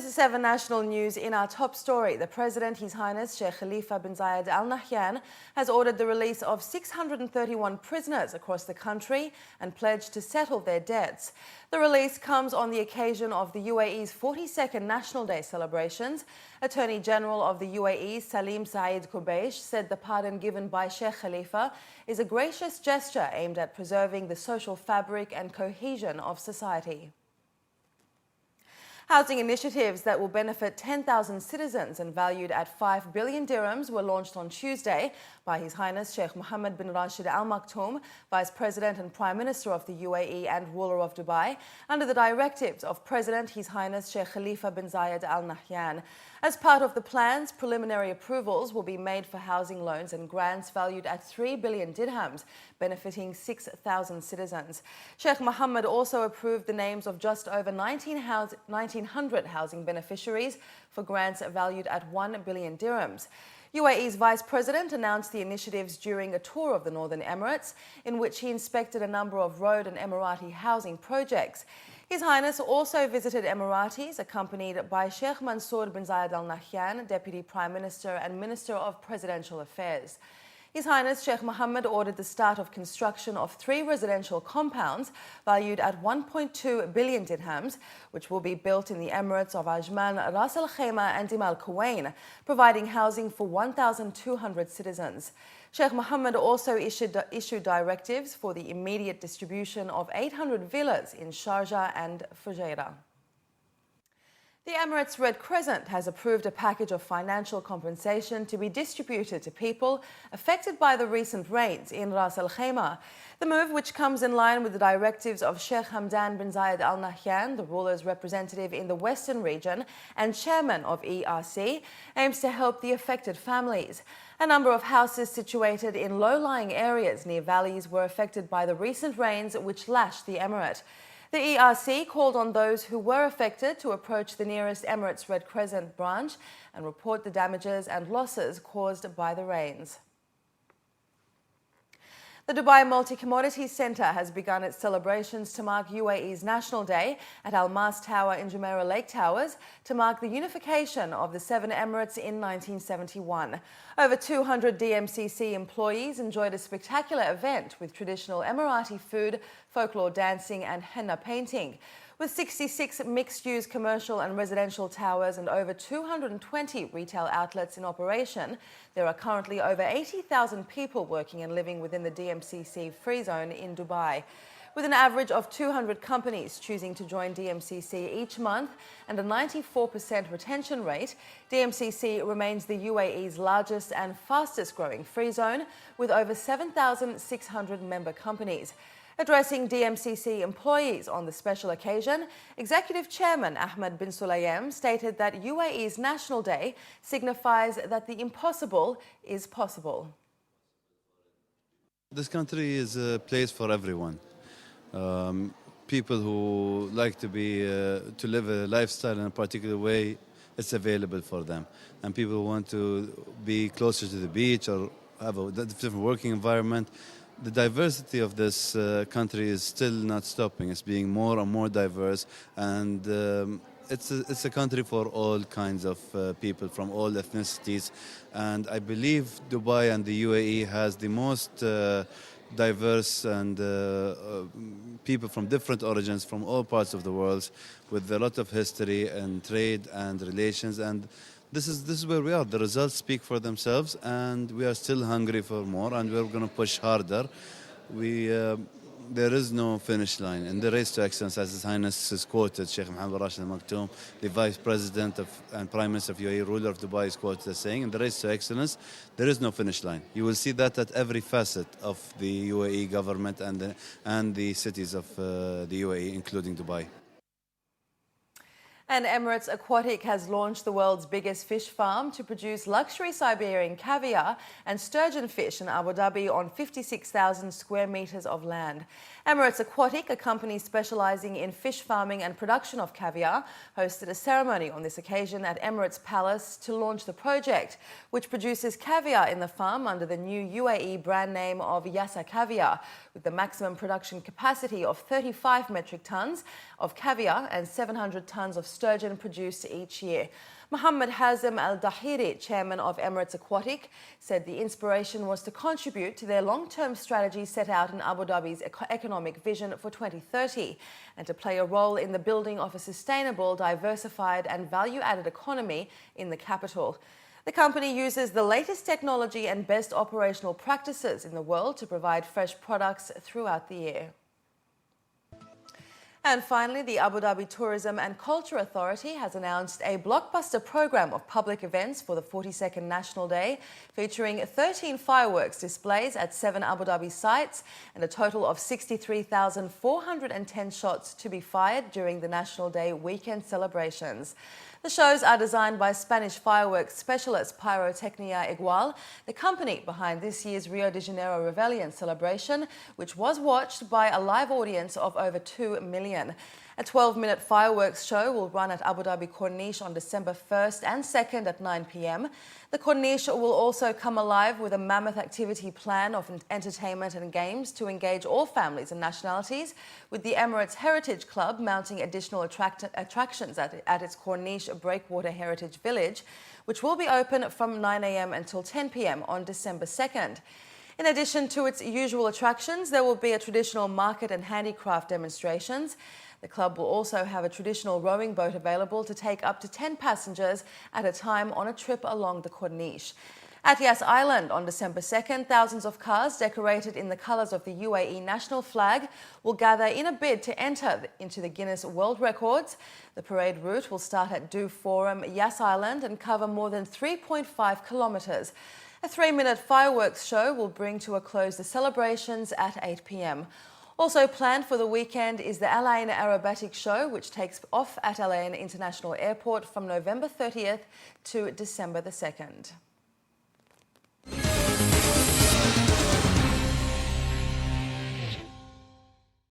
This is 7 National News. In our top story, the President, His Highness Sheikh Khalifa bin Zayed Al Nahyan, has ordered the release of 631 prisoners across the country and pledged to settle their debts. The release comes on the occasion of the UAE's 42nd National Day celebrations. Attorney General of the UAE, Salim Saeed Qubaysh, said the pardon given by Sheikh Khalifa is a gracious gesture aimed at preserving the social fabric and cohesion of society. Housing initiatives that will benefit 10,000 citizens and valued at 5 billion dirhams were launched on Tuesday by His Highness Sheikh Mohammed bin Rashid Al Maktoum, Vice President and Prime Minister of the UAE and ruler of Dubai, under the directives of President His Highness Sheikh Khalifa bin Zayed Al Nahyan. As part of the plans, preliminary approvals will be made for housing loans and grants valued at 3 billion dirhams, benefiting 6,000 citizens. Sheikh Mohammed also approved the names of just over 1,900 housing beneficiaries for grants valued at 1 billion dirhams. UAE's Vice President announced the initiatives during a tour of the Northern Emirates, in which he inspected a number of road and Emirati housing projects. His Highness also visited Emiratis, accompanied by Sheikh Mansour bin Zayed Al Nahyan, Deputy Prime Minister and Minister of Presidential Affairs. His Highness Sheikh Mohammed ordered the start of construction of 3 residential compounds valued at 1.2 billion dirhams, which will be built in the Emirates of Ajman, Ras Al Khaimah and Al Quwain, providing housing for 1,200 citizens. Sheikh Mohammed also issued directives for the immediate distribution of 800 villas in Sharjah and Fujairah. The Emirates Red Crescent has approved a package of financial compensation to be distributed to people affected by the recent rains in Ras Al Khaimah. The move, which comes in line with the directives of Sheikh Hamdan bin Zayed Al Nahyan, the ruler's representative in the Western region and chairman of ERC, aims to help the affected families. A number of houses situated in low-lying areas near valleys were affected by the recent rains which lashed the emirate. The ERC called on those who were affected to approach the nearest Emirates Red Crescent branch and report the damages and losses caused by the rains. The Dubai Multi-Commodities Centre has begun its celebrations to mark UAE's National Day at Al Mas Tower in Jumeirah Lake Towers to mark the unification of the 7 Emirates in 1971. Over 200 DMCC employees enjoyed a spectacular event with traditional Emirati food, folklore dancing and henna painting. With 66 mixed-use commercial and residential towers and over 220 retail outlets in operation, there are currently over 80,000 people working and living within the DMCC free zone in Dubai. With an average of 200 companies choosing to join DMCC each month and a 94% retention rate, DMCC remains the UAE's largest and fastest growing free zone with over 7,600 member companies. Addressing DMCC employees on the special occasion, Executive Chairman Ahmed bin Sulayem stated that UAE's National Day signifies that the impossible is possible. This country is a place for everyone. People who like to live a lifestyle in a particular way, it's available for them. And people who want to be closer to the beach or have a different working environment. The diversity of this country is still not stopping. It's being more and more diverse, and it's a country for all kinds of people from all ethnicities. And I believe Dubai and the UAE has the most diverse and people from different origins from all parts of the world, with a lot of history and trade and relations. And this is where we are. The results speak for themselves, and we are still hungry for more, and we're going to push harder. There is no finish line. In the race to excellence, as His Highness is quoted, Sheikh Mohammed bin Rashid Al Maktoum, the Vice President and Prime Minister of UAE, ruler of Dubai, is quoted as saying, in the race to excellence, there is no finish line. You will see that at every facet of the UAE government and the cities of the UAE, including Dubai. And Emirates Aquatic has launched the world's biggest fish farm to produce luxury Siberian caviar and sturgeon fish in Abu Dhabi on 56,000 square meters of land. Emirates Aquatic, a company specializing in fish farming and production of caviar, hosted a ceremony on this occasion at Emirates Palace to launch the project, which produces caviar in the farm under the new UAE brand name of Yassa Caviar, with the maximum production capacity of 35 metric tons of caviar and 700 tons of sturgeon sturgeon produced each year. Mohammed Hazem Al-Dahiri, chairman of Emirates Aquatic, said the inspiration was to contribute to their long-term strategy set out in Abu Dhabi's economic vision for 2030 and to play a role in the building of a sustainable, diversified and value-added economy in the capital. The company uses the latest technology and best operational practices in the world to provide fresh products throughout the year. And finally, the Abu Dhabi Tourism and Culture Authority has announced a blockbuster program of public events for the 42nd National Day, featuring 13 fireworks displays at 7 Abu Dhabi sites and a total of 63,410 shots to be fired during the National Day weekend celebrations. The shows are designed by Spanish fireworks specialist Pyrotechnia Igual, the company behind this year's Rio de Janeiro Rebellion celebration, which was watched by a live audience of over 2 million. A 12-minute fireworks show will run at Abu Dhabi Corniche on December 1st and 2nd at 9 p.m. The Corniche will also come alive with a mammoth activity plan of entertainment and games to engage all families and nationalities, with the Emirates Heritage Club mounting additional attractions at its Corniche Breakwater Heritage Village, which will be open from 9 a.m. until 10 p.m. on December 2nd. In addition to its usual attractions, there will be a traditional market and handicraft demonstrations. The club will also have a traditional rowing boat available to take up to 10 passengers at a time on a trip along the Corniche. At Yas Island on December 2nd, thousands of cars decorated in the colours of the UAE national flag will gather in a bid to enter into the Guinness World Records. The parade route will start at Du Forum, Yas Island, and cover more than 3.5 kilometres. A 3-minute fireworks show will bring to a close the celebrations at 8 p.m. Also planned for the weekend is the Al Ain Aerobatic Show, which takes off at Al Ain International Airport from November 30th to December the 2nd.